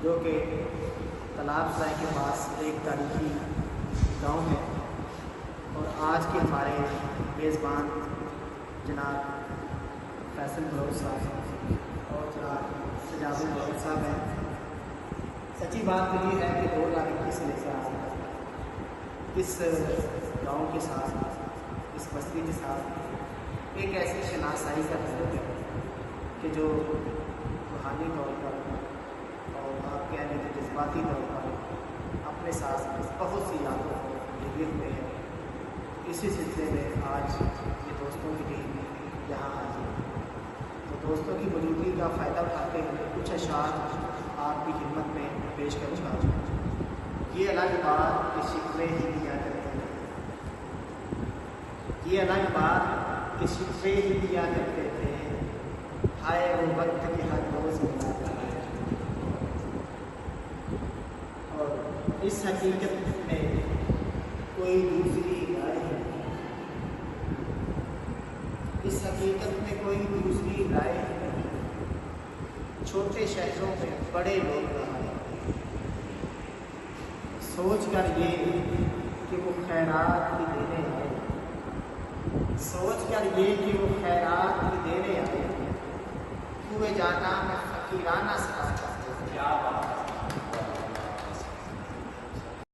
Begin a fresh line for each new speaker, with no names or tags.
جو کہ تالاب سرائے کے پاس ایک تاریخی گاؤں ہے، اور آج کے ہمارے میزبان جناب فیصل بلوچ صاحب اور جناب سجاد بلوچ صاحب ہیں۔ سچی بات تو یہ ہے کہ 2 تاریخ کی سے لے کر اس گاؤں کے ساتھ، اس بستی کے ساتھ ایک ایسی شناسائی کا تعلق ہے کہ جو روحانی طور پر اور آپ کہہ لیں کہ جذباتی طور پر اپنے ساتھ بہت سی یادوں کو لیے ہوئے ہیں۔ اسی سلسلے میں آج یہ دوستوں کی ٹیم یہاں آئی ہے، تو دوستوں کی موجودگی کا فائدہ اٹھاتے ہوئے کچھ اشعار آپ کی خدمت میں پیش کروں گا۔ یہ الگ بات کہ شکوے ہی کیا کرتے ہیں، یہ الگ بات کہ شکوے ہی کیا کرتے تھے، ہائے وہ وقت کے ہر روز ملا کرتے ہیں۔ اور اس حقیقت میں کوئی دوسری رائے نہیں، اس حقیقت میں کوئی دوسری رائے نہیں، چھوٹے شہروں میں بڑے لوگ رہے، سوچ کر یہ کہ وہ خیرات کی دینے آئے، سوچ کر یہ کہ وہ خیرات کی دینے آئے، ہوئے جانا میں فقیرانہ سکھا کرتے ہیں۔